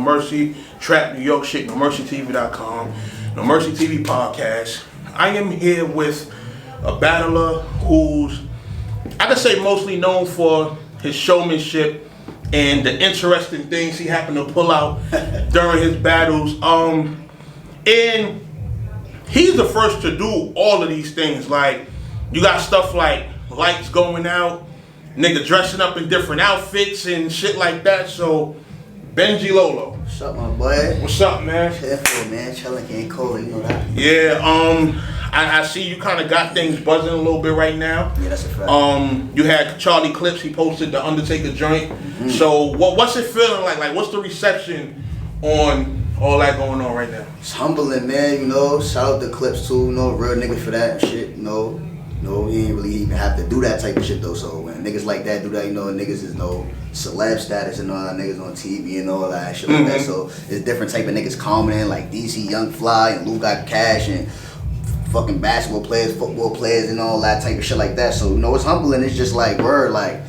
Mercy, Trap New York shit, NoMercyTV.com, NoMercyTV Podcast. I am here with a battler who's, I could say, mostly known for his showmanship and the interesting things he happened to pull out during his battles. And he's the first to do all of these things. Like, you got stuff like lights going out, nigga dressing up in different outfits and shit like that. So, Benji Lolo. What's up, my boy? What's up, man? Careful, man. Chilling, ain't cold, you know that. Yeah, I see you kind of got things buzzing a little bit right now. Yeah, that's a fact. You had Charlie Clips. He posted the Undertaker joint. Mm-hmm. So, what's it feeling like? Like, what's the reception on all that going on right now? It's humbling, man, you know. Shout out to Clips, too, you know. Real nigga for that and shit, you know. No, he ain't really even have to do that type of shit though. So when niggas like that do that, you know, niggas is no celeb status and all that, niggas on TV and all that shit like that. So it's different type of niggas coming in like DC Young Fly and Lou Got Cash and fucking basketball players, football players and all that type of shit like that. So you know, it's humbling. It's just like word, like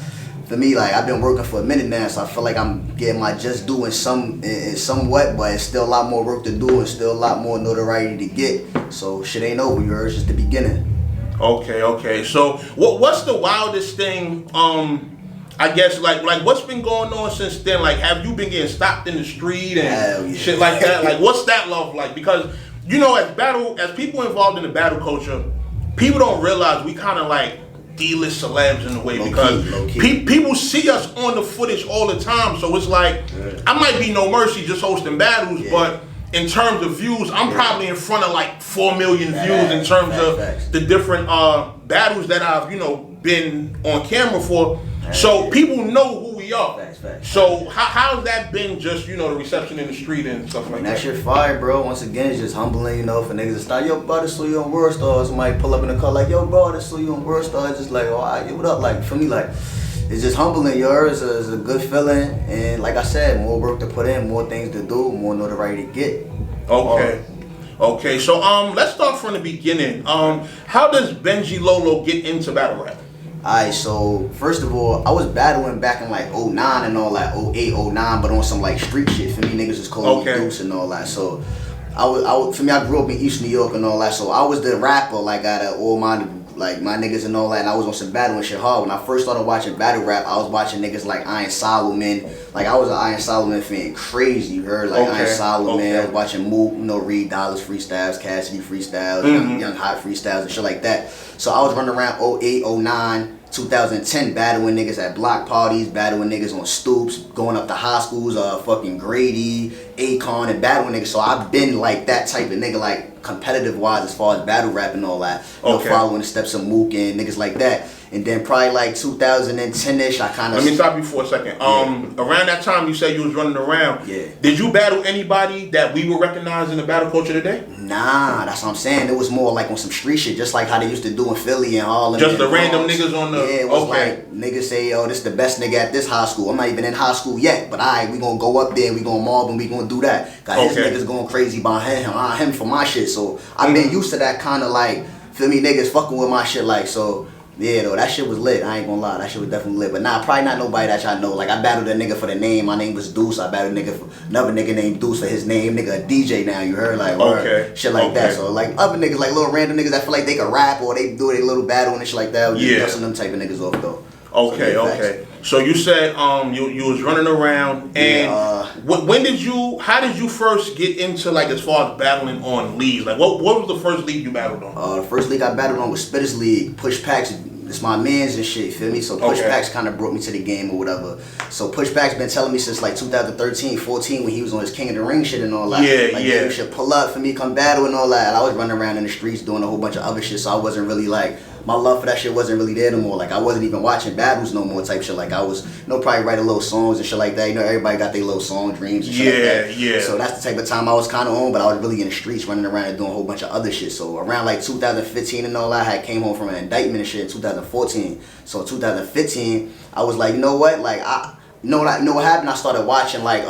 for me, like I've been working for a minute now, so I feel like I'm getting my just due in somewhat, but it's still a lot more work to do and still a lot more notoriety to get. So shit ain't over, you heard? It's just the beginning. Okay. So, what's the wildest thing? I guess like what's been going on since then? Like, have you been getting stopped in the street and shit like that? Like, what's that love like? Because you know, as people involved in the battle culture, people don't realize we kind of like D-list celebs in a way because people see us on the footage all the time. So it's like I might be No Mercy just hosting battles, but in terms of views, I'm probably in front of like 4 million views in terms of the different battles that I've, you know, been on camera for. So people know who we are. So how's that been, just, you know, the reception in the street and stuff like that? That shit fire, bro. Once again, it's just humbling, you know, for niggas to start, yo, bro, this saw you on World Star. Somebody pull up in the car like, yo, bro, this saw you on World Star. It's just like, oh, all right, what up? Like, for me, like, it's just humbling, yo. It's a good feeling. And like I said, more work to put in, more things to do, more notoriety to get. Okay, so let's start from the beginning. How does Benji Lolo get into battle rap? Alright, so first of all, I was battling back in like 09 and all that, 08, 09, but on some like street shit. For me, niggas was calling me Deuce and all that. So for me, I grew up in East New York and all that. So I was the rapper, like out of all my niggas and all that, and I was on some battle and shit hard. When I first started watching battle rap, I was watching niggas like Iron Solomon. Like, I was an Iron Solomon fan, crazy, you heard? Like, Iron Solomon, I was watching Mook, you know, Reed Dollars freestyles, Cassidy freestyles, Young Hot freestyles and shit like that. So I was running around 08, 09, 2010, battling niggas at block parties, battling niggas on stoops, going up to high schools, fucking Grady, Akon, and battling niggas. So I've been like that type of nigga, like competitive wise as far as battle rap and all that. You know, following the steps of Mook and niggas like that. And then probably like 2010-ish, I kind of... Let me stop you for a second. Around that time you said you was running around. Yeah. Did you battle anybody that we would recognize in the battle culture today? Nah, that's what I'm saying. It was more like on some street shit, just like how they used to do in Philly and Harlem. Just the random niggas on the... Yeah, it was like niggas say, yo, this the best nigga at this high school. I'm not even in high school yet, but we gonna go up there, we gonna mob and we gonna do that. Got his niggas going crazy behind him for my shit. So I've been used to that kind of like, feel me, niggas fucking with my shit like, so... Yeah, though, that shit was lit. I ain't gonna lie, that shit was definitely lit. But probably not nobody that y'all know. Like, I battled a nigga for the name. My name was Deuce. I battled a nigga for another nigga named Deuce for his name. Nigga, a DJ now, you heard? Like, shit like that. So, like, other niggas, like little random niggas that feel like they can rap or they do their little battle and shit like that. Yeah. Dusting them type of niggas off, though. Okay. So you said you was running around and how did you first get into, like, as far as battling on leagues? Like, what was the first league you battled on? The first league I battled on was Spitters League. Push Packs, it's my mans and shit, feel me? So Push Packs kind of brought me to the game or whatever. So Push Packs been telling me since like 2013, 14 when he was on his King of the Ring shit and all that. Yeah, you should pull up for me, come battle and all that. And I was running around in the streets doing a whole bunch of other shit, so I wasn't really like, my love for that shit wasn't really there no more. Like, I wasn't even watching battles no more type shit. Like, I was, you know, probably writing little songs and shit like that. You know, everybody got their little song dreams and shit like that. Yeah. So that's the type of time I was kind of on, but I was really in the streets running around and doing a whole bunch of other shit. So around like 2015 and all that, I came home from an indictment and shit in 2014. So 2015, I was like, you know what? Like, you know what happened? I started watching like,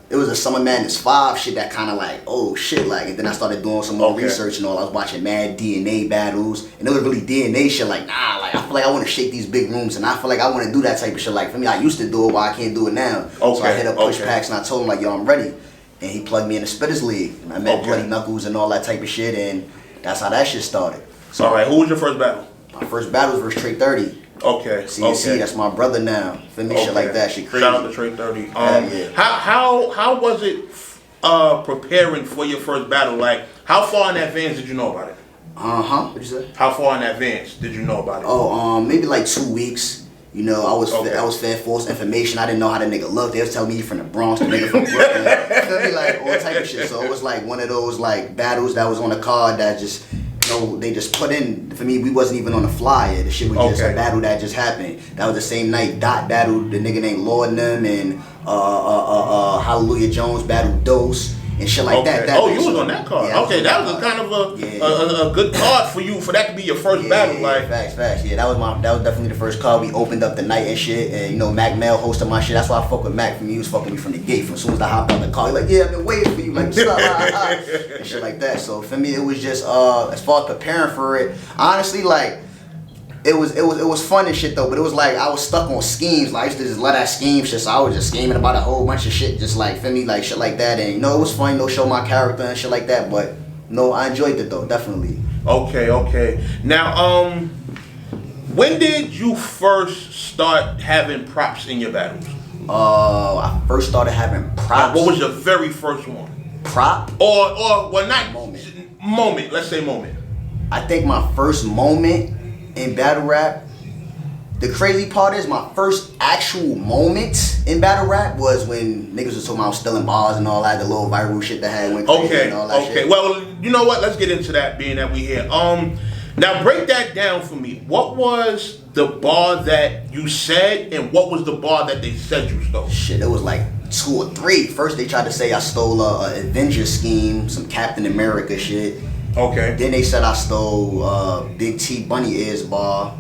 it was a Summer Madness 5 shit that kind of like, oh shit, like, and then I started doing some more research and all. I was watching mad DNA battles, and it was really DNA shit. Like, nah, like I feel like I want to shake these big rooms, and I feel like I want to do that type of shit. Like for me, I used to do it, while I can't do it now. So I hit up Push Packs and I told him like, yo, I'm ready, and he plugged me in the Spitters League, and I met Bloody Knuckles and all that type of shit, and that's how that shit started. So, all right, who was your first battle? My first battle was versus Trey 30. Okay. CNC, that's my brother now. Feel me? Shit like that. Shit crazy. Shout out to Trey 30. How was it preparing for your first battle? Like, how far in advance did you know about it? What'd you say? How far in advance did you know about it? Oh, maybe like 2 weeks. You know, I was fed false information. I didn't know how the nigga looked. They was telling me he from the Bronx, the nigga from Brooklyn. Feel me? Like all type of shit. So it was like one of those like battles that was on the card that just, you know, they just put in. For me, we wasn't even on the flyer. The shit was just a battle that just happened. That was the same night Dot battled the nigga named Lord Nim, and Hallelujah Jones battled Dose and shit like that. You was on that card. Yeah, that was a kind of a good card for you, for that to be your first battle. Like facts. Yeah, that was definitely the first card. We opened up the night and shit, and you know Mac Mel hosted my shit. That's why I fuck with Mac. From he was fucking me from the gate. From as soon as I hopped on the car, he like, yeah, I've been waiting for you, like and shit like that. So for me, it was just as far as preparing for it, honestly, like. It was fun and shit though, but it was like I was stuck on schemes. Like I used to just let that scheme shit, so I was just scheming about a whole bunch of shit, just like feel me, like shit like that. And you know, it was fun, show my character and shit like that. But no, I enjoyed it though, definitely. Okay. Now, when did you first start having props in your battles? I first started having props. What was your very first one? Prop? Or well, not moment. Let's say moment. I think my first moment in battle rap, the crazy part is my first actual moment in battle rap was when niggas was talking about stealing bars and all that, the little viral shit that had went crazy and all that shit. Well, you know what? Let's get into that, being that we here. Now break that down for me. What was the bar that you said, and what was the bar that they said you stole? Shit, it was like 2 or 3. First they tried to say I stole a Avenger scheme, some Captain America shit. Okay. Then they said I stole Big T Bunny Ears bar.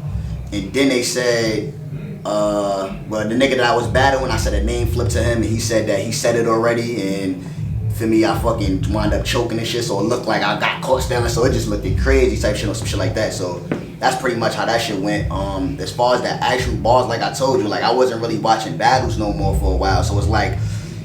And then they said, well, the nigga that I was battling, I said a name flip to him, and he said that he said it already. And for me, I fucking wound up choking and shit, so it looked like I got caught stealing, so it just looked crazy type shit or some shit like that. So that's pretty much how that shit went. As far as the actual bars, like I told you, like I wasn't really watching battles no more for a while, so it's like,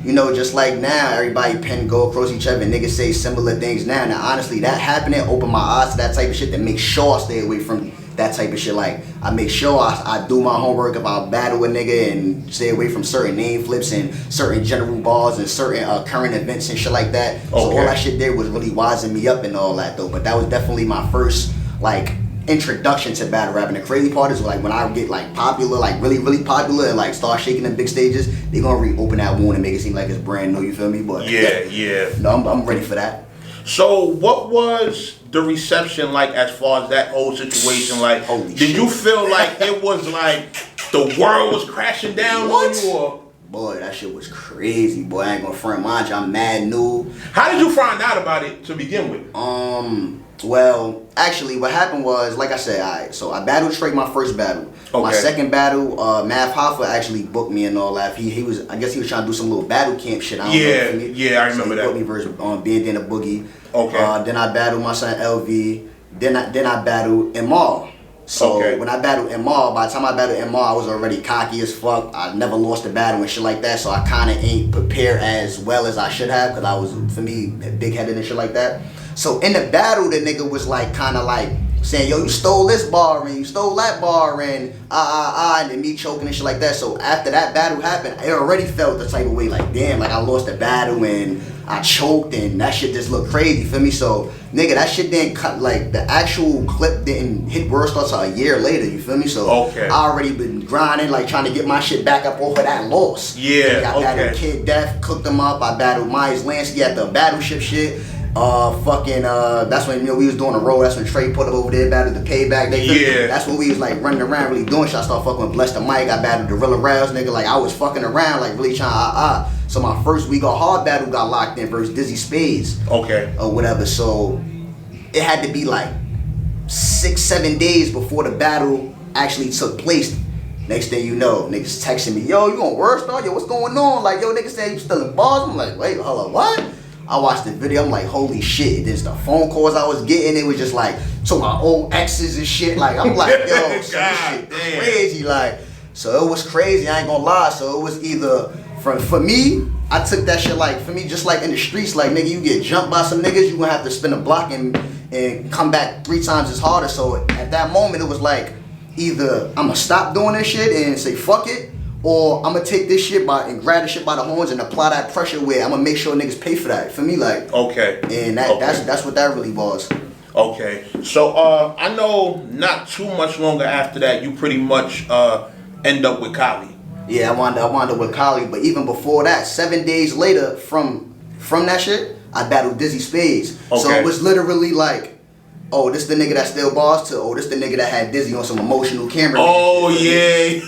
you know, just like now, everybody pen go across each other and niggas say similar things now. Now, honestly, that happening opened my eyes to that type of shit that make sure I stay away from that type of shit. Like, I make sure I do my homework if I battle a nigga and stay away from certain name flips and certain general bars and certain current events and shit like that. So all that shit there was really wising me up and all that though. But that was definitely my first, like, introduction to battle rap. And the crazy part is like when I get like popular, like really popular, and like start shaking them big stages, they gonna reopen that wound and make it seem like it's brand new. You feel me? But yeah. No, I'm ready for that. So what was the reception like as far as that whole situation? Like, did you feel like it was like the world was crashing down on you? Or? Boy, that shit was crazy. Boy, I ain't gonna front mind you. I'm mad new. How did you find out about it to begin with? Well, actually, what happened was, like I said, so I battled Trey my first battle. My second battle, Mav Hoffa actually booked me and all that. I guess he was trying to do some little battle camp shit. I remember that. He booked me versus Bandana Boogie. Then I battled my son LV. Then I battled Emal. So when I battled Emal, by the time I battled Emal, I was already cocky as fuck. I never lost a battle and shit like that. So I kind of ain't prepared as well as I should have, because I was, for me, big-headed and shit like that. So in the battle, the nigga was like, kind of like saying, yo, you stole this bar and you stole that bar and and then me choking and shit like that. So after that battle happened, I already felt the type of way like, damn, like I lost the battle and I choked and that shit just looked crazy, feel me? So nigga, that shit didn't cut, like the actual clip didn't hit World Star till a year later, you feel me? So I already been grinding, like trying to get my shit back up off of that loss. I battled Kid Def, cooked him up. I battled Myers Lansky at the battleship shit. That's when, you know, we was doing a roll. That's when Trey put up over there, battled the Payback. That's when we was like running around really doing shit. I started fucking with Bless the Mic. I battled Gorilla Rouse, nigga. Like I was fucking around, like really trying So my first week of hard battle got locked in versus Dizzy Spades. Or whatever. So it had to be like 6-7 days before the battle actually took place Next thing you know, niggas texting me, yo, you on worse, dog? Yo, what's going on? Like, yo, niggas saying you still in bars. I'm like, wait, hold on, what? I watched the video, I'm like, holy shit. There's the phone calls I was getting, it was just like, to my old exes and shit. Like, I'm like, yo, so this shit crazy. Like, so it was crazy, I ain't gonna lie. So it was either, for me, I took that shit like, for me, just like in the streets, like, nigga, you get jumped by some niggas, you gonna have to spin a block and come back 3 times as harder. So at that moment, it was like, either I'm gonna stop doing this shit and say fuck it, or I'm gonna take this shit and grab the shit by the horns and apply that pressure where I'm gonna make sure niggas pay for that. For me, like, okay, and that's what that really was. Okay, so I know not too much longer after that, you pretty much end up with Kali. Yeah, I wound up with Kali, but even before that, 7 days later from that shit, I battled Dizzy Spades. Okay. So it was literally like, oh, this the nigga that still boss, to, oh, this the nigga that had Dizzy on some emotional camera. Oh, yeah.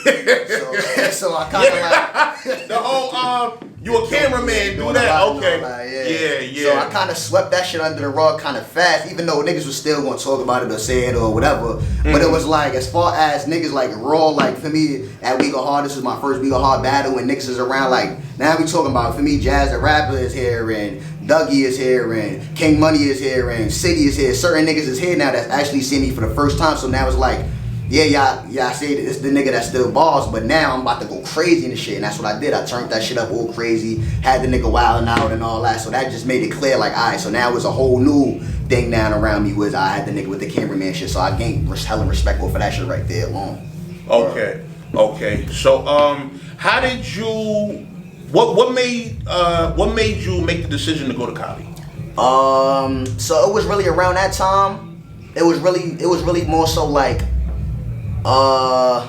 So I kind of like... the whole, you a cameraman, do that, okay. Yeah. So I kind of swept that shit under the rug kind of fast, even though niggas was still going to talk about it or say it or whatever. Mm-hmm. But it was like, as far as niggas like raw, like for me, at We Go Hard, this is my first We Go Hard battle, and niggas is around, like, now we talking about, for me, Jazz the Rapper is here, and Dougie is here, and King Money is here, and City is here. Certain niggas is here now that's actually seeing me for the first time. So now it's like, yeah, I say it's the nigga that still balls, but now I'm about to go crazy in the shit, and that's what I did. I turned that shit up all crazy, had the nigga wilding out and all that. So that just made it clear, like, alright, so now it's a whole new thing down around me. Was I had the nigga with the cameraman shit, so I gained hella respect for that shit right there alone. Okay. So how did you? What made you make the decision to go to Kali? So it was really around that time. It was really more so like, I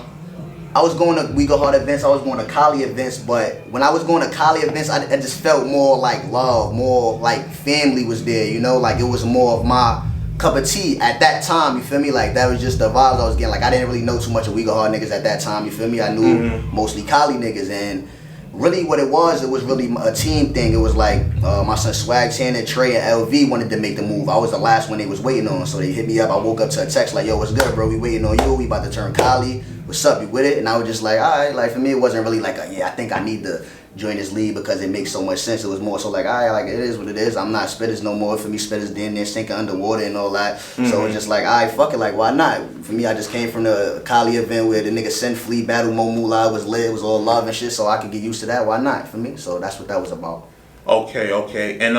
was going to We Go Hard events, I was going to Kali events, but when I was going to Kali events, I just felt more like love, more like family was there, you know, like it was more of my cup of tea at that time, you feel me? Like that was just the vibes I was getting. Like I didn't really know too much of We Go Hard niggas at that time, you feel me? I knew mostly Kali niggas, and really what it was really a team thing. It was like my son Swag, Tanner, Trey, and LV wanted to make the move. I was the last one they was waiting on, so they hit me up. I woke up to a text like, yo, what's good, bro? We waiting on you. We about to turn Kali. What's up? You with it? And I was just like, all right. Like for me, it wasn't really like, I think I need to join this league because it makes so much sense. It was more so like, all right, like it is what it is. I'm not spitters no more. For me, spitters damn near sinking underwater and all that. So it's just like, all right, fuck it. Like, why not? For me, I just came from the Kali event where the nigga Sin Flea battle Mamula was lit. It was all love and shit. So I could get used to that. Why not? For me. So that's what that was about. Okay. And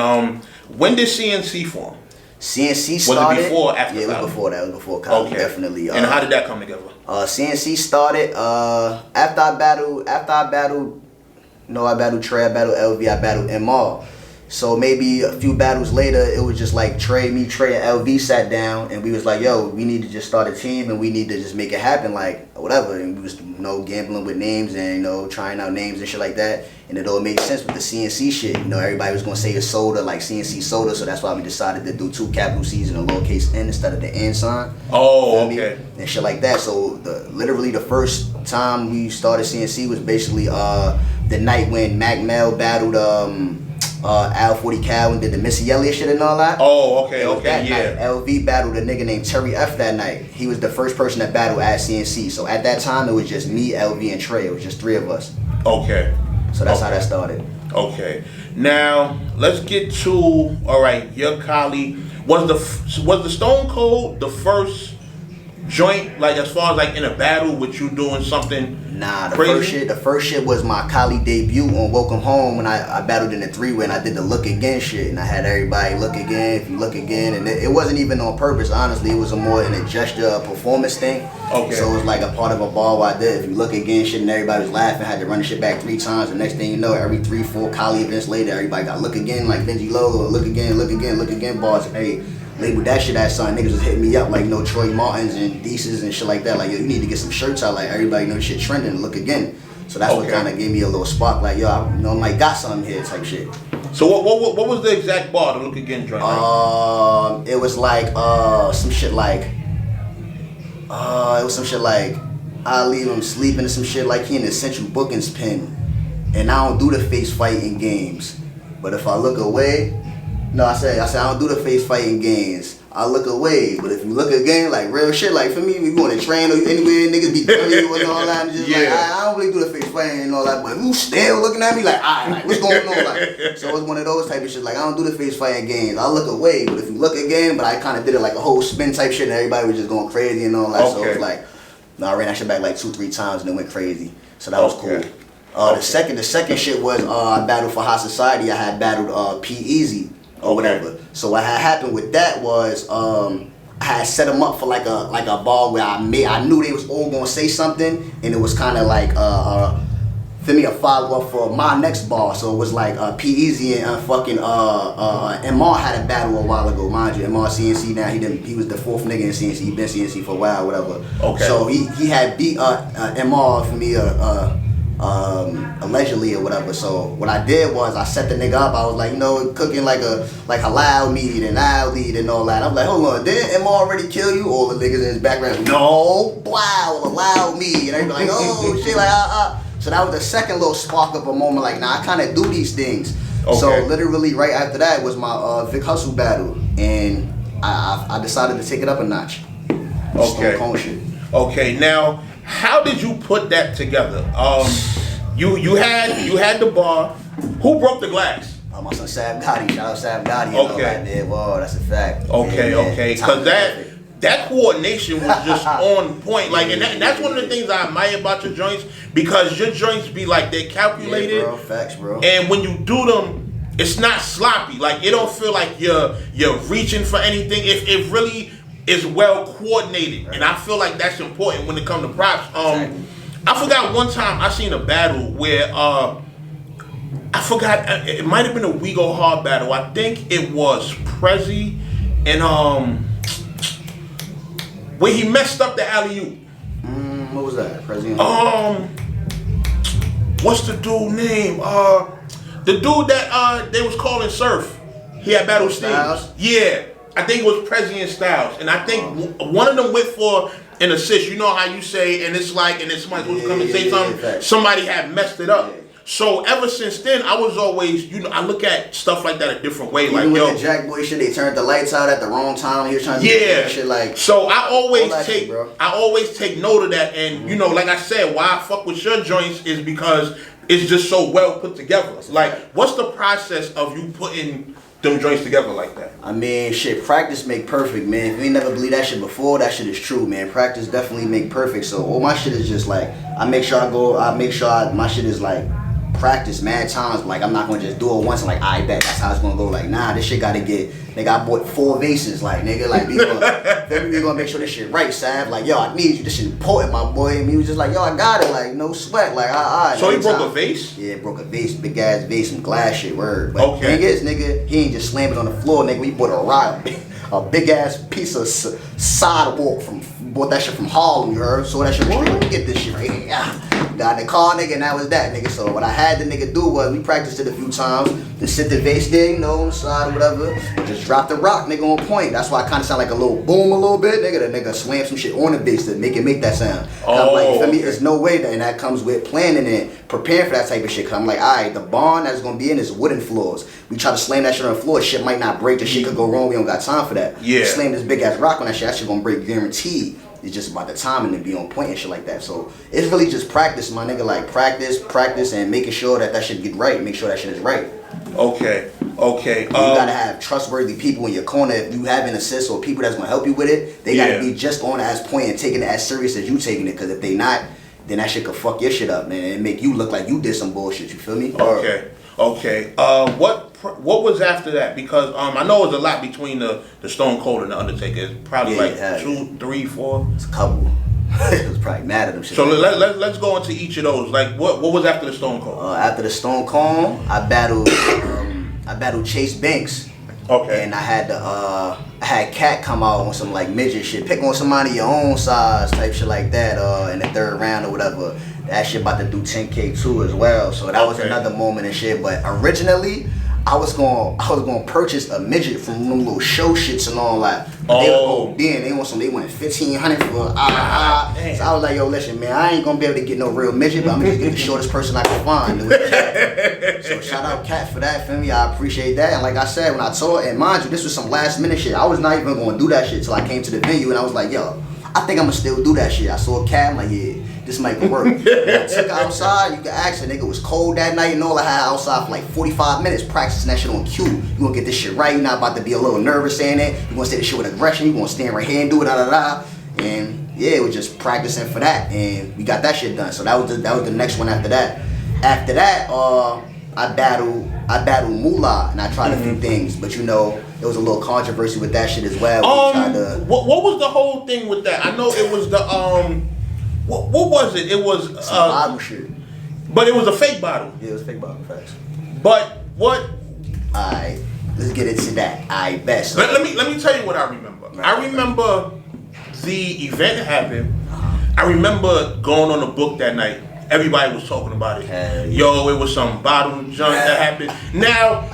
when did CNC form? CNC started. Was it before or after? Yeah, it was before that. It was before Kali, definitely. And how did that come together? CNC started after I battled. No, I battled Trey, I battled LV, I battled MR. So maybe a few battles later, it was just like Trey and LV sat down and we was like, yo, we need to just start a team and we need to just make it happen, like whatever. And we was, gambling with names and, trying out names and shit like that. And it all made sense with the CNC shit. Everybody was gonna say it's soda, like CNC soda. So that's why we decided to do 2 capital C's and a lowercase n instead of the N sign. Oh, okay. And shit like that. So literally the first time we started CNC was basically the night when Mac Mel battled Al 40 Cal and did the Missy Elliott shit and all that. Oh, okay, yeah. Night, LV battled a nigga named Terry F that night. He was the first person that battled at CNC. So at that time, it was just me, LV, and Trey. It was just 3 of us. Okay. So that's how that started. Okay. Now let's get to your Kali. Was the Stone Cold the first joint, like as far as like in a battle with you doing something? Nah, the crazy? first shit was my Kali debut on Welcome Home when I battled in the 3-way and I did the look again shit and I had everybody look again, if you look again, and it wasn't even on purpose, honestly. It was more in a gesture, a performance thing. Okay. So it was like a part of a ball I did. If you look again shit and everybody was laughing, I had to run the shit back 3 times. The next thing you know, every 3-4 Kali events later, everybody got look again like Benji Lolo, look again bars. Hey, labeled that shit as something. Niggas was hitting me up like Troy Martins and Deeces and shit like that. Like, yo, you need to get some shirts out. Like, everybody know shit trending. Look again. So that's what kind of gave me a little spark. Like, yo, I might got something here type shit. So what was the exact bar to look again joint? It was like some shit like I leave him sleeping and some shit like he in the Central Bookings pen, and I don't do the face fighting games. But if I look away. No, I said I don't do the face fighting games. I look away. But if you look again, like real shit, like for me, we going to train or anywhere, niggas be telling you and all that. And just like, I don't really do the face fighting and all that. But you still looking at me like, like, what's going on? Like, so it's one of those type of shit. Like, I don't do the face fighting games. I look away. But if you look again, but I kind of did it like a whole spin type shit and everybody was just going crazy and all that. So it was like, I ran that shit back like 2-3 times and it went crazy. So that was cool. The second shit was I battled for High Society. I had battled P-Easy or whatever. So what had happened with that was I had set them up for like a ball where I knew they was all gonna say something, and it was kind of like for me a follow up for my next ball. So it was like P-Easy and fucking MR had a battle a while ago, mind you. MR CNC now he was the 4th nigga in CNC. He been CNC for a while, whatever. Okay. So he had beat MR for me allegedly or whatever. So what I did was I set the nigga up. I was like, cooking like halal meat and al meat and all that. I'm like, hold on, didn't Emma already kill you? All the niggas in his background, no, wow, halal meat. And everybody like, oh shit, like So that was the second little spark of a moment. Like, nah, I kind of do these things. Okay. So literally right after that was my Vic Hustle battle, and I decided to take it up a notch. Okay. Stone Cold shit. Okay, now. How did you put that together? You had the bar. Who broke the glass? My son Sav Gotti. Shout out Sav Gotti. Okay. Whoa, that's a fact. Okay, okay. Because that coordination was just on point. Like, and that's one of the things I admire about your joints, because your joints be like they're calculated. Yeah, bro. Facts, bro. And when you do them, it's not sloppy. Like, it don't feel like you're reaching for anything. It really is well coordinated, right. And I feel like that's important when it comes to props. Exactly. I forgot one time I seen a battle where I forgot, it might have been a We Go Hard battle. I think it was Prezi and where he messed up the alley-oop. What was that? Prezi? What's the dude name? The dude that they was calling Surf. He had battle Styles. Yeah. I think it was President Styles, and I think one of them went for an assist. You know how you say, and it's like, and then somebody's supposed to come and say something. Somebody had messed it up. So ever since then, I was always, I look at stuff like that a different way. Even like, with the Jack Boy shit, they turned the lights out at the wrong time. He was trying to do that shit like. So I always take note of that, and like I said, why I fuck with your joints is because it's just so well put together. Like, what's the process of you putting them joints together like that? I mean, shit, practice make perfect, man. If you ain't never believe that shit before, that shit is true, man. Practice definitely make perfect. So all my shit is just like, my shit is like practice mad times. Like, I'm not gonna just do it once and like, I bet that's how it's gonna go. Like, nah, this shit gotta get, nigga, I bought 4 vases. Like, nigga, like, we gonna make sure this shit right, Sav. Like, yo, I need you. This shit important, my boy. And he was just like, yo, I got it. Like, no sweat. Like, So he broke a vase? Yeah, broke a vase, big ass vase, some glass shit, word. But thing is, nigga, he ain't just slam it on the floor, nigga. We bought a big ass piece of sidewalk bought that shit from Harlem, you heard? So that shit, let me get this shit right here. Got in the car, nigga, and that was that, nigga. So what I had the nigga do was, we practiced it a few times, just sit the vase there, on the side or whatever, just drop the rock, nigga, on point. That's why I kind of sound like a little boom a little bit, nigga. The nigga slam some shit on the vase to make that sound. I'm like, for me, there's no way that, and that comes with planning and preparing for that type of shit. Cause I'm like, alright, the barn that's gonna be in is wooden floors. We try to slam that shit on the floor, shit might not break, the shit could go wrong, we don't got time for that. Yeah. Slam this big ass rock on that shit gonna break guaranteed. It's just about the timing to be on point and shit like that. So it's really just practice, my nigga. Like, practice, and making sure that shit get right. Make sure that shit is right. Okay. You gotta have trustworthy people in your corner. If you have an assist or people that's gonna help you with it, they gotta be just on as point and taking it as serious as you taking it. Cause if they not, then that shit could fuck your shit up, man, and make you look like you did some bullshit. You feel me? Okay. What was after that? Because I know it was a lot between the Stone Cold and the Undertaker. It's probably 2, 3, 4. It's a couple. It was probably mad at them shit. So let's go into each of those. Like, what was after the Stone Cold? After the Stone Cold, I battled Chase Banks. Okay. And I had Cat come out on some like midget shit. Pick on somebody your own size type shit like that in the 3rd round or whatever. That shit about to do 10K too as well. So that was another moment and shit. But originally, I was gonna purchase a midget from them little show shits and all that. Oh. They wanted $1,500 for So I was like, yo, listen, man, I ain't gonna be able to get no real midget, but I'm gonna just get the shortest person I can find. So shout out Cat for that, feel me? I appreciate that. And like I said, when I told, and mind you, this was some last minute shit. I was not even gonna do that shit till I came to the venue, and I was like, yo, I think I'm gonna still do that shit. I saw a cat, I'm like, yeah, this might work. When I took her outside, you can ask her, nigga, it was cold that night and all. I had outside for like 45 minutes practicing that shit on cue. You gonna get this shit right, you're not about to be a little nervous saying it. You gonna say this shit with aggression, you gonna stand right here and do it, da. And yeah, it was just practicing for that, and we got that shit done. So that was the next one after that. After that, I battled Moolah, and I tried a few things, but you know, there was a little controversy with that shit as well. What was the whole thing with that? I know it was the what was it? It was some bottle shit. But it was a fake bottle. Yeah, it was a fake bottle, facts. But what? Alright, let's get into that. Alright, best. Let me tell you what I remember. I remember the event happened. I remember going on the book that night. Everybody was talking about it. Yeah. Yo, it was some bottle junk that happened. Now,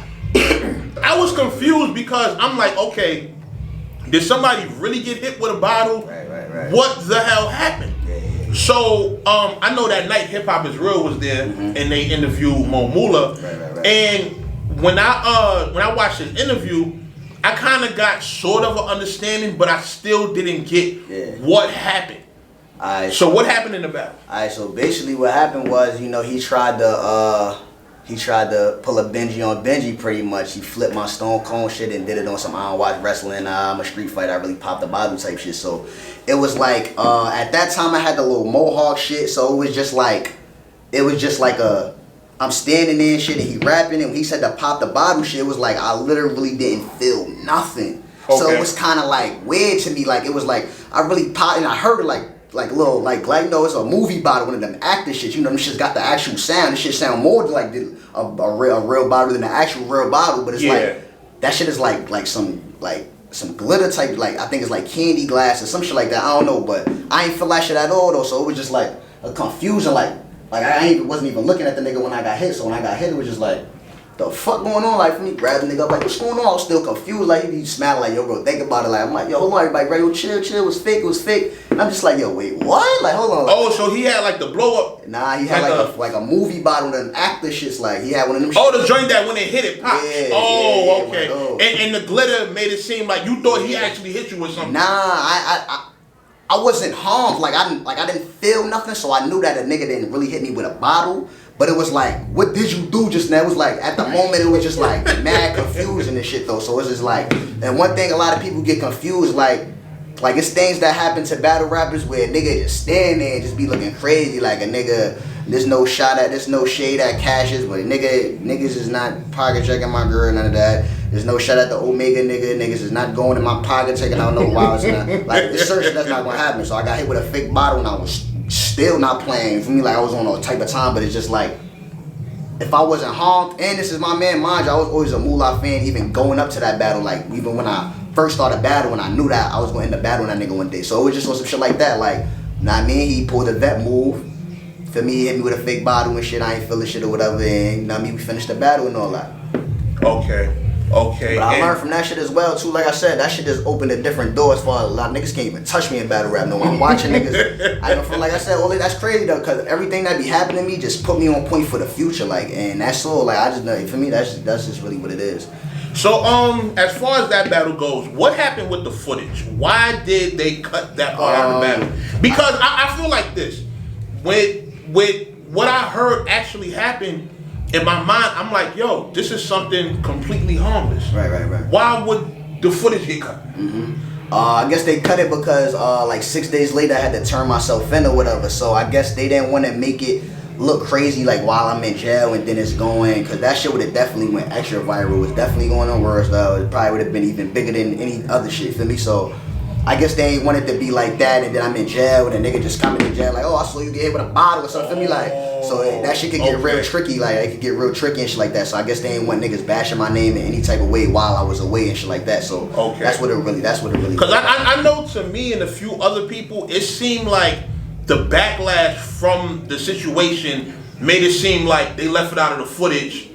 I was confused because I'm like, okay, did somebody really get hit with a bottle? Right. What the hell happened? Yeah. So, I know that night Hip Hop Is Real was there, and they interviewed Mamula. Right. And when I watched his interview, I kind of got sort of an understanding, but I still didn't get what happened. So what happened in the battle? Alright, so basically what happened was, you know, he tried to pull a Benji on Benji pretty much. He flipped my Stone Cold shit and did it on some I don't watch wrestling, I'm a street fighter, I really popped the bottom type shit. So it was like at that time I had the little mohawk shit, so it was just like I'm standing there and shit and he rapping, and when he said to pop the bottom shit, it was like I literally didn't feel nothing. Okay. So it was kinda like weird to me, like it was like I really popped and I heard it like little like you know, it's a movie bottle, one of them actor shit, you know, them shit's got the actual sound. This shit sound more like a real bottle than the actual real bottle, but it's like that shit is like some glitter type, like I think it's like candy glass or some shit like that. I don't know, but I ain't feel that shit at all though. So it was just like a confusion, like wasn't even looking at the nigga when I got hit. So when I got hit, it was just like, the fuck going on? Like for me, grab the nigga up, like what's going on? I was still confused. Like he smiling, like yo, bro, think about it. Like I'm like, yo, hold on, everybody, bro, chill. It was fake. And I'm just like, yo, wait, what? Like hold on. Like, oh, so he had like the blow up. Nah, he had like a movie bottle and actor shits. Like he had one of them. Oh, the joint that when they hit it pops. Yeah, oh, okay. And the glitter made it seem like you thought he actually hit you with something. Nah, I wasn't harmed. Like I didn't feel nothing, so I knew that a nigga didn't really hit me with a bottle. But it was like, what did you do just now? It was like, at the moment, it was just like mad confusion and shit though. So it's just like, and one thing a lot of people get confused, like it's things that happen to battle rappers where a nigga just stand there and just be looking crazy. Like a nigga, there's no shade at Cassius, but niggas is not pocket checking my girl, none of that. There's no shot at the Omega nigga. Niggas is not going in my pocket checking out no wild shit. Like the certain that's not gonna happen. So I got hit with a fake bottle and I was still not playing. For me, like I was on a type of time, but it's just like if I wasn't harmed, and this is my man, mind you, I was always a Moolah fan, even going up to that battle. Like even when I first started battling, I knew that I was going to end up battling that nigga one day. So it was just on some shit like that. Like, he pulled a vet move. For me, he hit me with a fake bottle and shit. I ain't feeling shit or whatever. And we finished the battle and all that. Okay. But I learned from that shit as well too. Like I said, that shit just opened a different door as far as a lot of niggas can't even touch me in battle rap. No, I'm watching niggas. I don't feel like I said, that's crazy though, because everything that be happening to me just put me on point for the future. Like, and that's all. Like I just know, for me, that's just really what it is. So as far as that battle goes, what happened with the footage? Why did they cut that part out of the battle? Because I feel like this, with what I heard actually happened. In my mind, I'm like, yo, this is something completely harmless. Right. Why would the footage get cut? I guess they cut it because like 6 days later I had to turn myself in or whatever. So I guess they didn't want to make it look crazy like while I'm in jail and then it's going, because that shit would have definitely went extra viral. It was definitely going on worse though. It probably would have been even bigger than any other shit for me. So I guess they ain't want it to be like that, and then I'm in jail and a nigga just coming in jail like, oh, I saw you get hit with a bottle or something. For me, like, so that shit could get real tricky. Like it could get real tricky and shit like that. So I guess they ain't want niggas bashing my name in any type of way while I was away and shit like that. So that's what it really. Because I know to me and a few other people, it seemed like the backlash from the situation made it seem like they left it out of the footage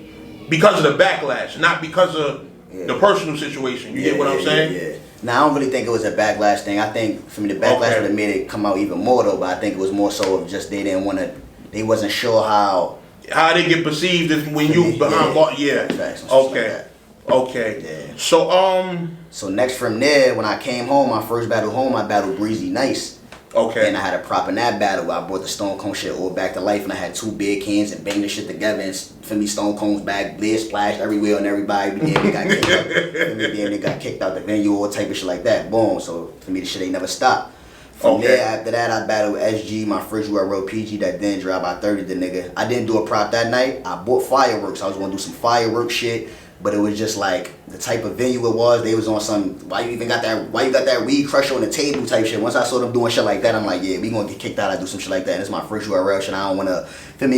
Because of the backlash, not because of the personal situation. You get what I'm saying? Yeah. Now I don't really think it was a backlash thing. I think for me the backlash would have made it come out even more though. But I think it was more so of just they didn't want to. They wasn't sure how they get perceived is when you behind bars. Yeah. Okay. Okay. Yeah. So next from there, when I came home, my first battle home, I battled Breezy Nice. Okay. And I had a prop in that battle. I brought the Stone Cold shit all back to life, and I had 2 big cans and banged the shit together. And for me, Stone Cold's back, bled splashed everywhere on everybody. They got kicked out. They got kicked out the venue, all type of shit like that. Boom. So for me, the shit ain't never stopped. From there, after that, I battled SG, my first URL PG that didn't drop. I 30'd the nigga. I didn't do a prop that night. I bought fireworks. I was gonna do some fireworks shit. But it was just like the type of venue it was. They was on some why you got that weed crusher on the table type shit. Once I saw them doing shit like that, I'm like, yeah, we gonna get kicked out. I do some shit like that. And it's my first URL shit. I don't wanna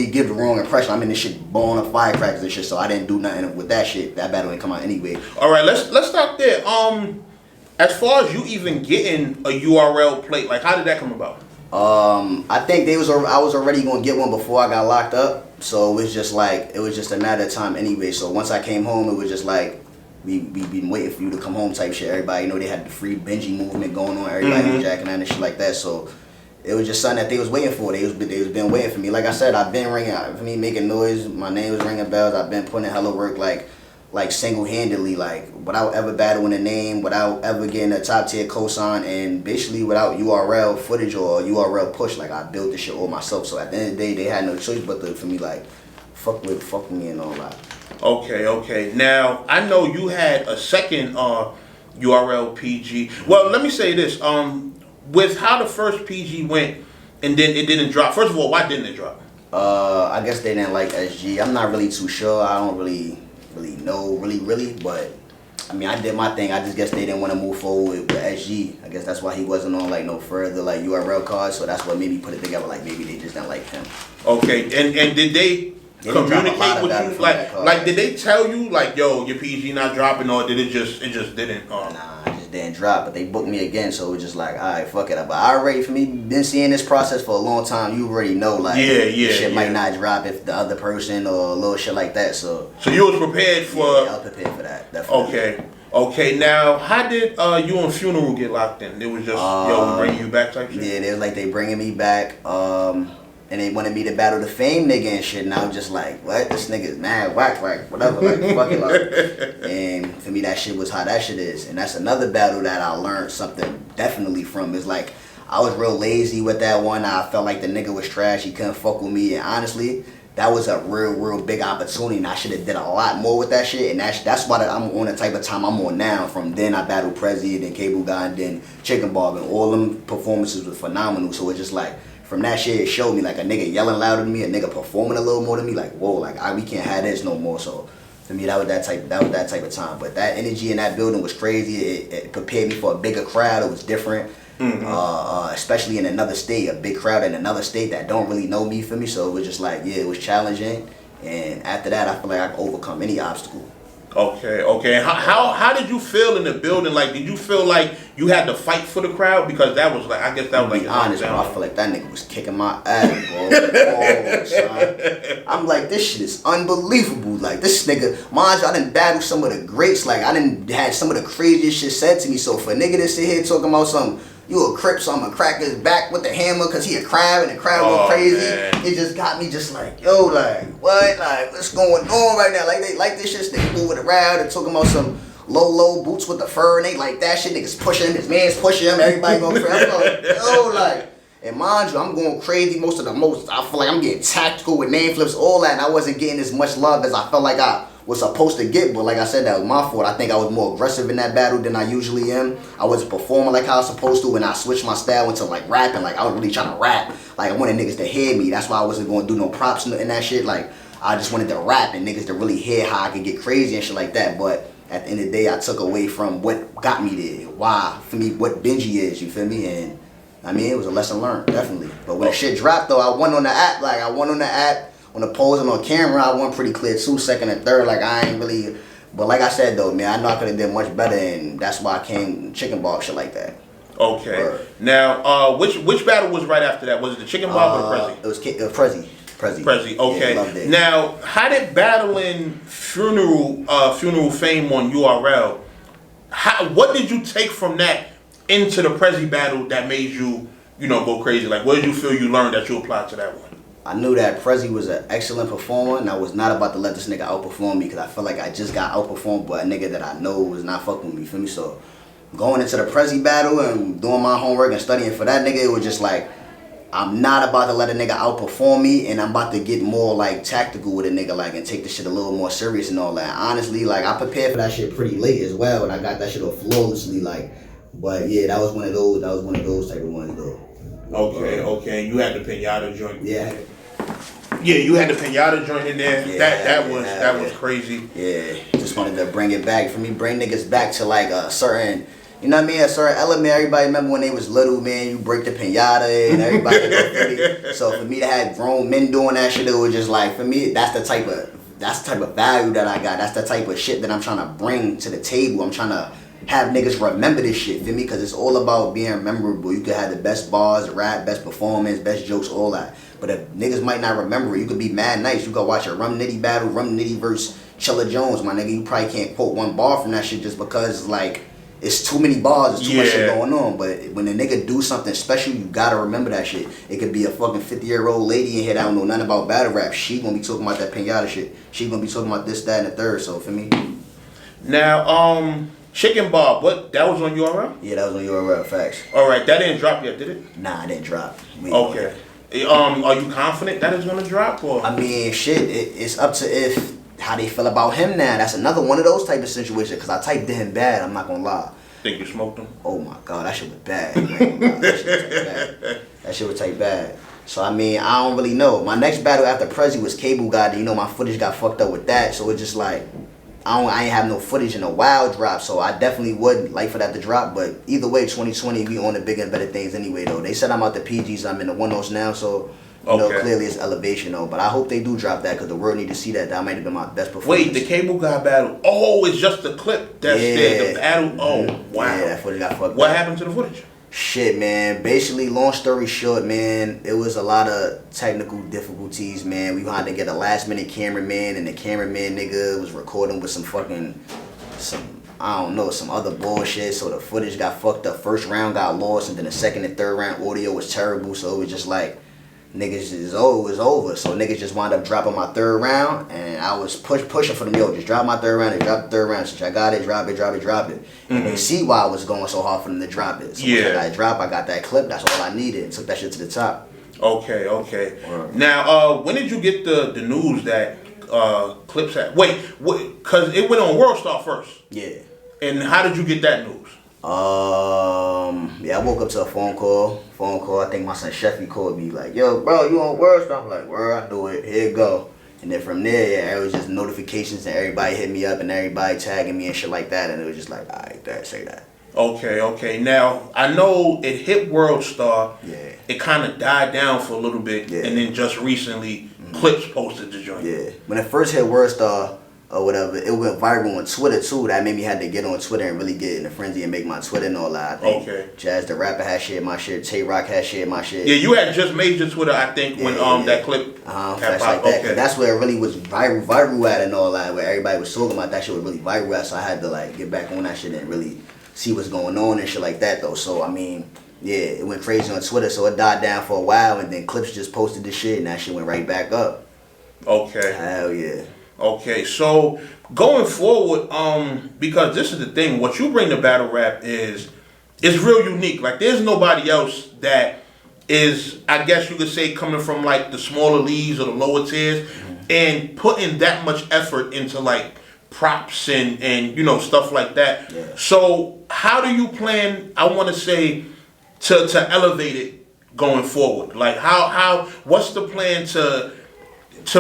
give the wrong impression. I'm in this shit blowing up firecrackers and shit. So I didn't do nothing with that shit. That battle didn't come out anyway. All right, let's stop there. As far as you even getting a URL plate, like how did that come about? I think I was already gonna get one before I got locked up. So it was just a matter of time anyway. So once I came home, it was just like we been waiting for you to come home type shit. Everybody, they had the free Benji movement going on. Everybody was jacking out and shit like that. So it was just something that they was waiting for. They was been waiting for me. Like I said, I've been ringing out for me, making noise. My name was ringing bells. I've been putting in hella work like single-handedly, like without ever battling a name, without ever getting a top tier cosign, and basically without URL footage or URL push. Like I built this shit all myself. So at the end of the day, they had no choice but to, for me, like fuck with me and all that. Okay. Now I know you had a second URL PG. Well, let me say this. With how the first PG went and then it didn't drop. First of all, why didn't it drop? I guess they didn't like SG. I'm not really too sure. I don't really know, but I mean, I did my thing. I just guess they didn't want to move forward with SG. I guess that's why he wasn't on like no further like URL cards. So that's what made me put it together. Like maybe they just didn't like him. Okay, and did they communicate with you? Like did they tell you like, yo, your PG not dropping, or did it just didn't? Nah, it just didn't drop. But they booked me again, so it was just like, all right, fuck it. But I already, for me, been seeing this process for a long time. You already know, like, shit might not drop if the other person or a little shit like that. So you was prepared for? Yeah, I was prepared for that. Definitely. Okay. Now, how did you and Funeral get locked in? It was just we bringing you back type shit. Yeah, they was like they bringing me back. And they wanted me to battle the Fame nigga and shit, and I was just like, what? This nigga's mad, whack, whatever, like, fuck it, like. And for me, that shit was how that shit is. And that's another battle that I learned something definitely from. Is like, I was real lazy with that one. I felt like the nigga was trash. He couldn't fuck with me. And honestly, that was a real big opportunity. And I should have did a lot more with that shit. And that's why I'm on the type of time I'm on now. From then, I battled Prezi, then Cable Guy, and then Chicken Bob. And all them performances were phenomenal. So it's just like, from that shit, it showed me like a nigga yelling louder than me, a nigga performing a little more than me. Like, whoa, like we can't have this no more. So for me, that was that type of time. But that energy in that building was crazy. It prepared me for a bigger crowd. It was different, especially in another state, a big crowd in another state that don't really know me. For me, so it was just like, yeah, it was challenging. And after that, I feel like I could overcome any obstacle. Okay. How did you feel in the building? Like, did you feel like you had to fight for the crowd? Because that was like, I guess that was like. To be honest, bro, I feel like that nigga was kicking my ass, bro. Oh, son. I'm like, this shit is unbelievable. Like, this nigga, mind you, I done battled some of the greats. Like, I done had some of the craziest shit said to me. So for a nigga to sit here talking about something, you a crip, so I'm gonna crack his back with the hammer because he a crab and the crowd go crazy. Man. It just got me just like, yo, like, what? Like, what's going on right now? Like, they like this shit, niggas moving around and talking about some low boots with the fur and they like that shit. Niggas pushing him, his man's pushing him, everybody going crazy. I'm like, yo, like, and mind you, I'm going crazy I feel like I'm getting tactical with name flips, all that, and I wasn't getting as much love as I felt like I was supposed to get, but like I said, that was my fault. I think I was more aggressive in that battle than I usually am. I wasn't performing like I was supposed to, and I switched my style into like rapping. Like I was really trying to rap. Like I wanted niggas to hear me. That's why I wasn't going to do no props and that shit. Like I just wanted to rap and niggas to really hear how I could get crazy and shit like that. But at the end of the day, I took away from what got me there. Why, for me, what Benji is, you feel me? And I mean, it was a lesson learned, definitely. But when the shit dropped though, I won on the app. Like I won on the app. On the pose and on camera, I won pretty clear too, second and third. Like I ain't really, but like I said though, man, I know I could have did much better, and that's why I came chicken bob shit like that. Okay. Now, which battle was right after that? Was it the chicken bob or the Prezi? It was Prezi. Prezi. Okay. Yeah, now, how did battling funeral fame on URL? What did you take from that into the Prezi battle that made you, go crazy? Like, what did you feel you learned that you applied to that one? I knew that Prezi was an excellent performer, and I was not about to let this nigga outperform me because I felt like I just got outperformed by a nigga that I know was not fucking with me, feel me? So going into the Prezi battle and doing my homework and studying for that nigga, it was just like, I'm not about to let a nigga outperform me, and I'm about to get more like tactical with a nigga, like, and take the shit a little more serious and all that. Honestly, like, I prepared for that shit pretty late as well, and I got that shit off flawlessly, like. But yeah, that was one of those type of ones though. Okay. You had the pinata joint. Yeah. Yeah, you had the pinata joint in there. Yeah, that was crazy. Yeah, just wanted to bring it back for me. Bring niggas back to like a certain. You know what I mean? A certain element. Everybody remember when they was little, man, you break the pinata and everybody. So for me to have grown men doing that shit, it was just like, for me, that's the type of value that I got. That's the type of shit that I'm trying to bring to the table. I'm trying to have niggas remember this shit, feel me? Because it's all about being memorable. You could have the best bars, rap, best performance, best jokes, all that. But if niggas might not remember it, you could be mad nice. You could watch a Rum Nitty battle, Rum Nitty versus Chilla Jones, my nigga. You probably can't quote one bar from that shit just because, like, it's too many bars, it's too much shit going on. But when a nigga do something special, you gotta remember that shit. It could be a fucking 50-year-old lady in here that don't know nothing about battle rap. She gonna be talking about that pinata shit. She gonna be talking about this, that, and the third. So for me. Now, Chicken Bob, that was on URL? Yeah, that was on URL, facts. Alright, that didn't drop yet, did it? Nah, it didn't drop. Okay. Are you confident that it's gonna drop, or? I mean, shit, it's up to how they feel about him now. That's another one of those type of situations, because I typed him bad, I'm not gonna lie. Think you smoked him? Oh my god, that shit was bad. That shit was type bad. So I mean, I don't really know. My next battle after Prezi was Cable Guy. My footage got fucked up with that, so it's just like, I ain't have no footage in a while drop, so I definitely would like for that to drop. But either way, 2020, we on the bigger and better things anyway, though. They said I'm out the PGs, I'm in the 1-0s now, so clearly it's elevation, though. But I hope they do drop that, because the world need to see that. That might have been my best performance. Wait, the Cable Guy battle? Oh, it's just the clip that's there. The battle? Oh, wow. Yeah, that footage got fucked up. What happened to the footage? Shit, man. Basically, long story short, man, it was a lot of technical difficulties, man. We had to get a last-minute cameraman, and the cameraman nigga was recording with some other bullshit, so the footage got fucked up. First round got lost, and then the second and third round audio was terrible, so it was just like, niggas it was over. So niggas just wound up dropping my third round, and I was pushing for them, just drop my third round, and drop the third round. Since I got it, drop it. And they see why I was going so hard for them to drop it. So once I got it drop, I got that clip, that's all I needed, and took that shit to the top. Okay. Now, when did you get the news that Clips had? Because it went on World Star first. Yeah. And how did you get that news? I woke up to a phone call. I think my son Sheffy called me like, yo, bro, you on World Star? I'm like, where I do it, here it go. And then from there, it was just notifications, and everybody hit me up, and everybody tagging me and shit like that, and it was just like, alright, say that. Okay. Now, I know it hit World Star. Yeah. It kind of died down for a little bit, and then just recently, Clips posted the joint. Yeah. When it first hit World Star, or whatever, it went viral on Twitter too. That made me had to get on Twitter and really get in a frenzy and make my Twitter and all that. I think Jazz the rapper had shared my shit, Tay Rock had shared my shit. Yeah, you had just made your Twitter, I think, when that clip facts like that. Okay. That's where it really was viral at and all that, where everybody was talking about that shit was really viral at. So I had to like get back on that shit and really see what's going on and shit like that though. So I mean, yeah, it went crazy on Twitter, so it died down for a while, and then Clips just posted this shit and that shit went right back up. Okay. Hell yeah. Okay, so going forward, because this is the thing, what you bring to battle rap is real unique. Like, there's nobody else that is, I guess you could say, coming from like the smaller leagues or the lower tiers, and putting that much effort into like props and stuff like that. Yeah. So how do you plan, I want to say, to elevate it going forward? Like, what's the plan to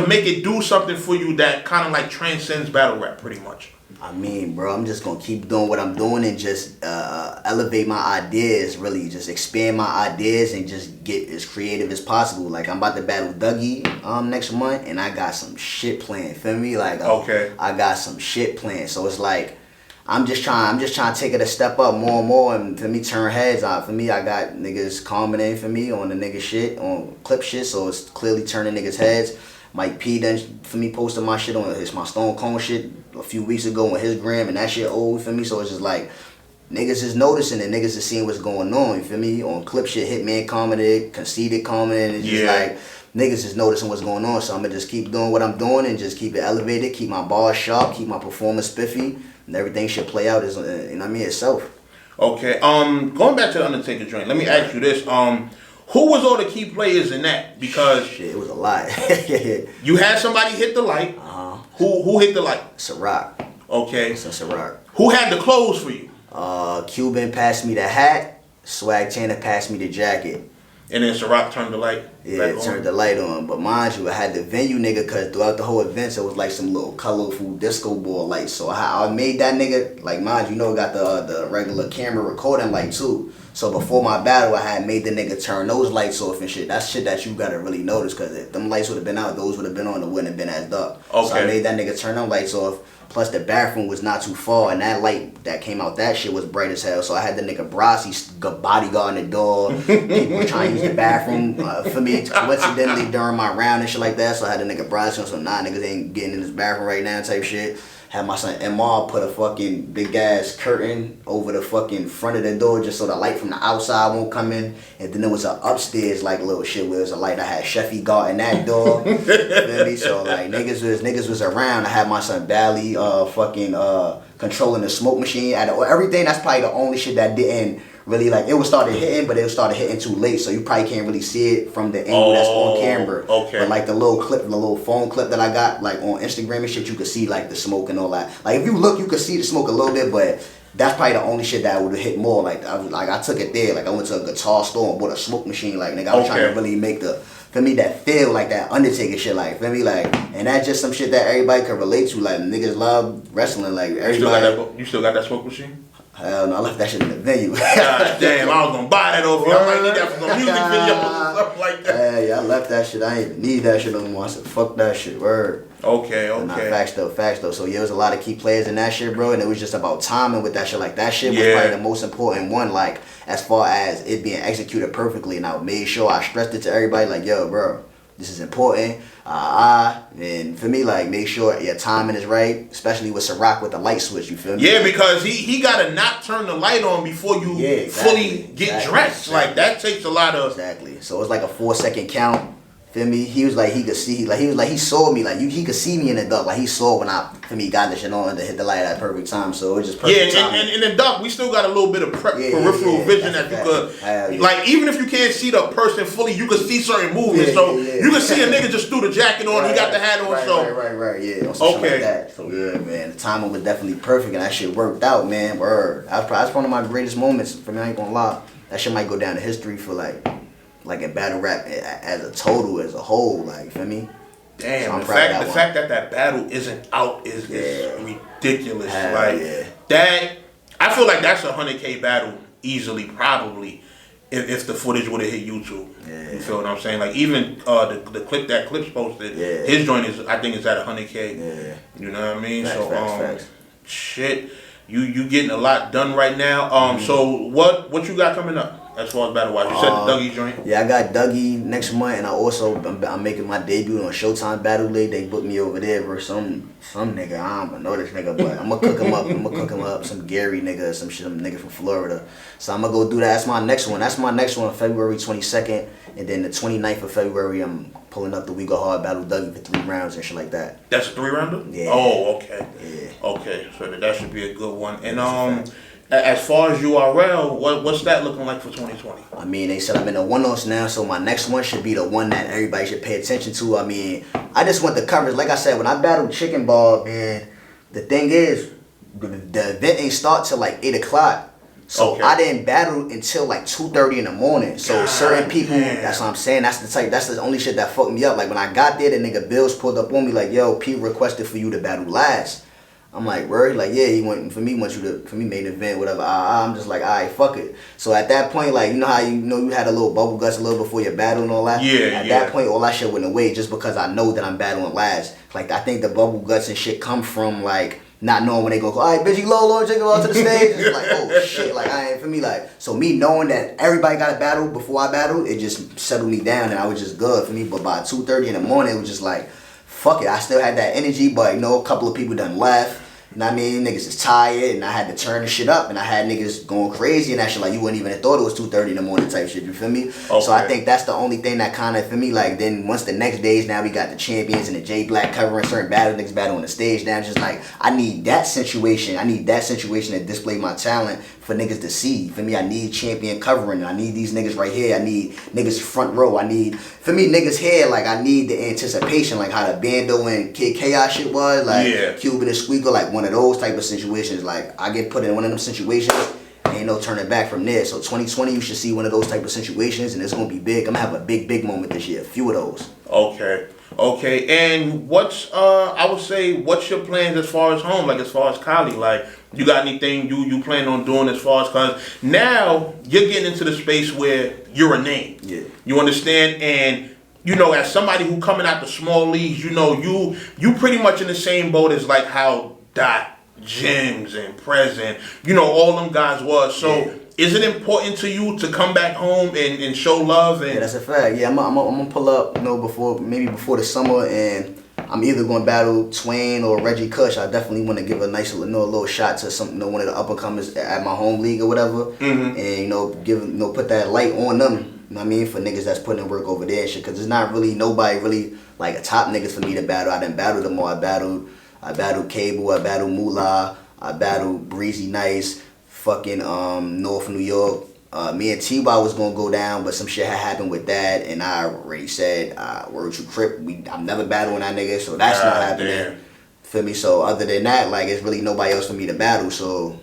make it do something for you that kind of like transcends battle rap pretty much? I mean, bro, I'm just going to keep doing what I'm doing and just elevate my ideas, really. Just expand my ideas and just get as creative as possible. Like, I'm about to battle Dougie next month, and I got some shit planned, feel me? Like, I got some shit planned. So it's like, I'm just trying to take it a step up more and more, and for me turn heads out. For me, I got niggas commenting for me on the nigga shit, on clip shit, so it's clearly turning niggas heads. Mike P then for me posted my shit on my Stone Cold shit a few weeks ago on his gram, and that shit old for me, so it's just like niggas is noticing and niggas is seeing what's going on, you feel me? On clip shit, Hitman commented, Conceited commented, it's just like niggas is noticing what's going on, so I'm gonna just keep doing what I'm doing and just keep it elevated, keep my bars sharp, keep my performance spiffy, and everything should play out as, you know what I mean, itself. Okay, going back to the Undertaker joint, let me ask you this, who was all the key players in that? Because shit, it was a lot. You had somebody hit the light. Who hit the light? Ciroc. Okay. So Ciroc. Who had the clothes for you? Cuban passed me the hat. Swag Tanner passed me the jacket. And then Ciroc turned the light. Yeah, it turned the light on. But mind you, I had the venue nigga, cause throughout the whole event, it was like some little colorful disco ball lights. So I made that nigga, like mind you, know, got the regular camera recording light too. So before my battle, I had made the nigga turn those lights off and shit. That's shit that you gotta really notice, cause if them lights would have been out, those would have been on, it wouldn't have been as dark. Okay. So I made that nigga turn them lights off. Plus the bathroom was not too far, and that light that came out, that shit was bright as hell. So I had the nigga Brasi bodyguarding the door. People were trying to use the bathroom for me coincidentally during my round and shit like that. So I had the nigga Brasi on some niggas ain't getting in this bathroom right now type shit. Had my son MR put a fucking big ass curtain over the fucking front of the door just so the light from the outside won't come in. And then there was a upstairs like little shit where it was a light. I had Sheffy guarding that door. Feel me? So like niggas was around. I had my son Bally controlling the smoke machine. Everything, that's probably the only shit that didn't really, like, it was started hitting, but it started hitting too late, so you probably can't really see it from the angle that's on camera. Okay. But like the little phone clip that I got like on Instagram and shit, you could see like the smoke and all that. Like if you look, you could see the smoke a little bit, but that's probably the only shit that would have hit more. Like I took it there. Like I went to a guitar store and bought a smoke machine. Like nigga, I was trying to really make that feel like that Undertaker shit. Like feel me, like, and that's just some shit that everybody can relate to. Like niggas love wrestling. Like everybody. You still got that smoke machine? Hell no, I left that shit in the venue. God damn, I was gonna buy that off you. I might need that for some music videos and stuff like that. Yeah, I left that shit. I ain't even need that shit no more. I said, fuck that shit, word. Okay. Nah, facts though. So yeah, there was a lot of key players in that shit, bro, and it was just about timing with that shit. Like that shit was probably the most important one, like as far as it being executed perfectly. And I made sure I stressed it to everybody, like, yo, bro, this is important. And for me, like, make sure your timing is right, especially with Ciroc with the light switch, you feel me? Yeah, because he gotta not turn the light on before you fully get dressed. Exactly. Like that takes a lot of So it's like a 4-second count. Feel me? He was like, he could see, like, he saw me, like, he could see me in the dark, like, he saw when I, for me, got the shit on to hit the light at that perfect time, so it was just perfect time. And in the dark, we still got a little bit of peripheral vision that you could, like, even if you can't see the person fully, you can see certain movements, so you can see a nigga just threw the jacket on, he got the hat on, on some shit like that. So, yeah, man, the timing was definitely perfect, and that shit worked out, man, word. That's one of my greatest moments, for me, I ain't gonna lie. That shit might go down in history for, like in battle rap as a total, as a whole, like, you feel me? Damn, so the fact that battle isn't out is ridiculous. That, I feel like that's a 100K battle easily, probably, if the footage would have hit YouTube. You feel what I'm saying? Like even the clip that Clips posted, his joint is, I think, is at 100K. You know what I mean? Facts. Shit, you getting a lot done right now. So what you got coming up? As far as battle wise, you said the Dougie joint. Yeah, I got Dougie next month, and I'm making my debut on Showtime Battle League. They booked me over there for some nigga. I don't even know this nigga, but I'm gonna cook him up. Some Gary nigga, some nigga from Florida. So I'm gonna go do that. That's my next one. February 22nd, and then the 29th of February, I'm pulling up the We Go Hard Battle Dougie for 3 rounds and shit like that. That's a 3-rounder? Yeah. Oh, okay. Yeah. Okay, so that should be a good one. And as far as URL, what's that looking like for 2020? I mean, they said I'm in the one-offs now, so my next one should be the one that everybody should pay attention to. I mean, I just want the coverage. Like I said, when I battled Chicken Ball, man, the thing is, the event ain't start till like 8 o'clock. So I didn't battle until like 2:30 in the morning. So certain people, that's what I'm saying. That's the only shit that fucked me up. Like when I got there, the nigga Bills pulled up on me like, yo, P requested for you to battle last. I'm like, word? Like, yeah, he wants you to make an event, whatever. I'm just like, alright, fuck it. So at that point, like, you know how you had a little bubble guts a little before your battle and all that? At that point, all that shit went away just because I know that I'm battling last. Like, I think the bubble guts and shit come from, like, not knowing when they go, all right, Benji Lolo, take go out to the stage. It's like, oh shit, like I ain't, for me, like, so me knowing that everybody got a battle before I battled, it just settled me down and I was just good for me. But by 2:30 in the morning, it was just like, fuck it. I still had that energy, but you know, a couple of people done left. You know what I mean? Niggas is tired, and I had to turn the shit up, and I had niggas going crazy and that shit, like you wouldn't even have thought it was 2:30 in the morning type shit, you feel me? Okay. So I think that's the only thing that kind of, for me, like, then once the next days, now we got the champions and the J Black covering certain battle, niggas battle on the stage, now just like, I need that situation to display my talent for niggas to see. For me, I need champion covering, I need these niggas right here, I need niggas front row, I need, for me, niggas here, like, I need the anticipation, like how the Bando and Kid Chaos shit was, like, Cuban and Squeaker, like, one of those type of situations. Like, I get put in one of them situations, ain't no turning back from there. So 2020, you should see one of those type of situations, and it's gonna be big. I'm gonna have a big moment this year. A few of those. Okay. And what's I would say, what's your plans as far as home, like as far as Cali? Like, you got anything you plan on doing as far as, cause now you're getting into the space where you're a name. Yeah. You understand? And you know, as somebody who coming out the small leagues, you know, you pretty much in the same boat as like how Dot, Jims, and Present, you know, all them guys was. So is it important to you to come back home and show love? And yeah, that's a fact. Yeah, I'm gonna pull up, you know, before the summer, and I'm either gonna battle Twain or Reggie Kush. I definitely want to give a nice, you know, a little shot to some, you know, one of the up and comers at my home league or whatever, and you know, put that light on them. You know what I mean? For niggas that's putting in work over there and shit, cause there's not really nobody really like a top niggas for me to battle. I done battled them all. I battled Cable, I battled Moolah, I battled Breezy Nice, fucking North New York. Me and T-Y was gonna go down, but some shit had happened with that, and I already said, word to Crip, I'm never battling that nigga, so that's not happening. Damn. Feel me? So other than that, like, it's really nobody else for me to battle, so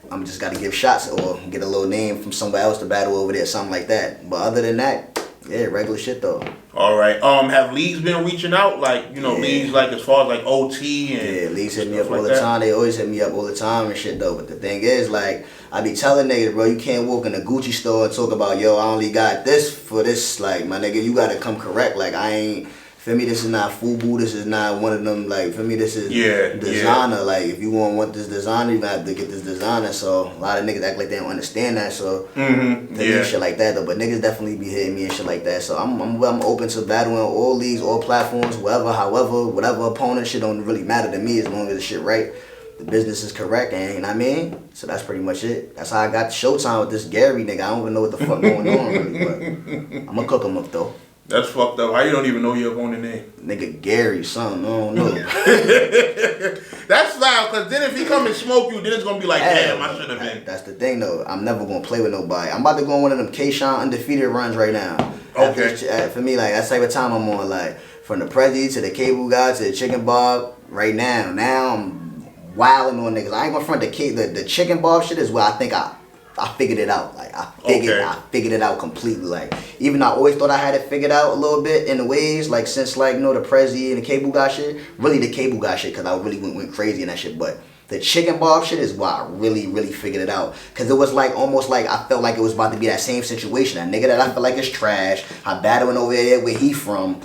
I'm just gotta give shots or get a little name from somewhere else to battle over there, something like that. But other than that, yeah, regular shit though. All right. Have leagues been reaching out, like, you know, leagues like as far as like OT and leagues hit me up all the time. They always hit me up all the time and shit though. But the thing is, like, I be telling niggas, bro, you can't walk in a Gucci store and talk about, yo, I only got this for this. Like, my nigga, you gotta come correct. Like, I ain't. For me, this is not FUBU. This is not one of them. Like, for me, this is designer. Yeah. Like, if you want this designer, you got to get this designer. So a lot of niggas act like they don't understand that. So shit like that though. But niggas definitely be hitting me and shit like that. So I'm open to battling all leagues, all platforms, whatever opponent. Shit don't really matter to me as long as the shit right. The business is correct, and you know what I mean? So that's pretty much it. That's how I got the Showtime with this Gary nigga. I don't even know what the fuck going on really, but I'm gonna cook him up though. That's fucked up. How you don't even know your opponent name? Nigga Gary, son. I don't know. That's foul, because then if he come and smoke you, then it's going to be like, damn, I should have been. That's the thing, though. I'm never going to play with nobody. I'm about to go on one of them K-Shine undefeated runs right now. Okay. For me, like, that's the type of time I'm on. Like, from the Prezi to the Cable Guy to the Chicken Bob, right now. Now I'm wilding on niggas. I ain't going to front the Chicken Bob shit is where I think I figured it out. Like, I figured it out completely. Like, even I always thought I had it figured out a little bit in the ways, like, since, like, you know, the Prezi and the Cable Guy shit. Really the Cable Guy shit, because I really went crazy in that shit. But the Chicken Bob shit is why I really figured it out. Because it was, like, almost like I felt like it was about to be that same situation. That nigga that I feel like is trash, I'm battling over there where he from.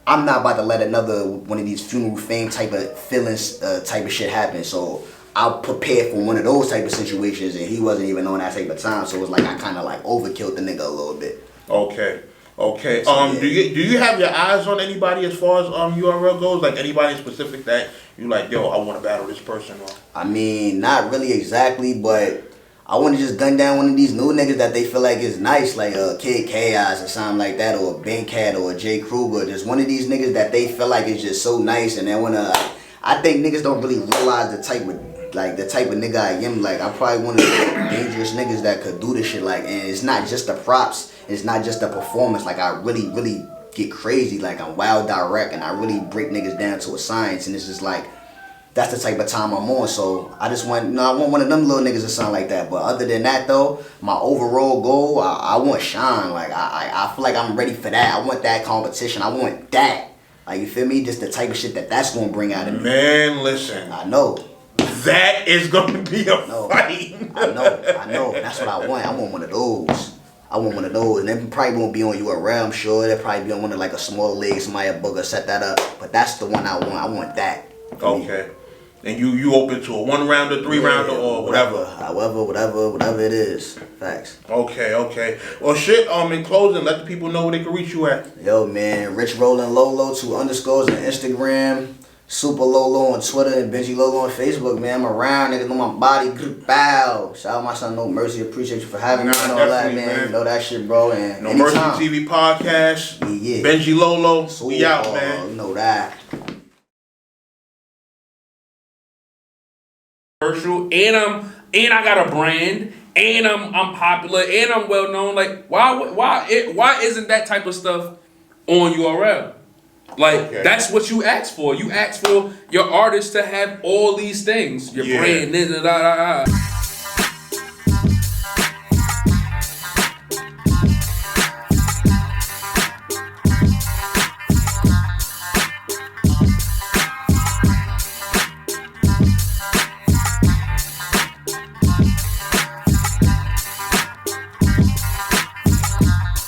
I'm not about to let another one of these funeral fame type of feelings type of shit happen. So I prepared for one of those type of situations, and he wasn't even on that type of time, so it was like I kind of like overkilled the nigga a little bit. Okay. So, do you have your eyes on anybody as far as URL goes? Like anybody specific that you like, yo, I want to battle this person? Or? I mean, not really exactly, but I want to just gun down one of these new niggas that they feel like is nice, like Kid Chaos or something like that, or Ben Cat or Jay Kruger. Just one of these niggas that they feel like is just so nice, and they wanna. I think niggas don't really realize the type of nigga I am. Like, I'm probably one of the dangerous niggas that could do this shit. Like, and it's not just the props. It's not just the performance. Like, I really get crazy. Like, I'm wild direct, and I really break niggas down to a science. And it's just like, that's the type of time I'm on. So I just want, I want one of them little niggas or something like that. But other than that though, my overall goal, I want shine. Like, I feel like I'm ready for that. I want that competition. I want that. Like, you feel me? Just the type of shit that's gonna bring out of me. Man, listen. I know. That is gonna be a fight. I know. That's what I want. I want one of those. And they probably won't be on URL, I'm sure. They'll probably be on one of like a small league, somebody a booker set that up. But that's the one I want. I want that. And you open to a 1 rounder, 3 rounder, or whatever. Whatever it is. Facts. Okay. Well, shit. In closing, let the people know where they can reach you at. Yo, man, Rich Rollin' Lolo, 2 underscores on Instagram, Super Lolo on Twitter, and Benji Lolo on Facebook. Man, I'm around. Niggas know my body. Bow. Shout out my son No Mercy. Appreciate you for having me and all that, man. You know that shit, bro. And NoMercyTV Podcast. Yeah. Benji Lolo. We out, man. You know that. And I got a brand, and I'm popular, and I'm well known. Like why isn't that type of stuff on URL? Like that's what you ask for. You ask for your artist to have all these things. Your brand,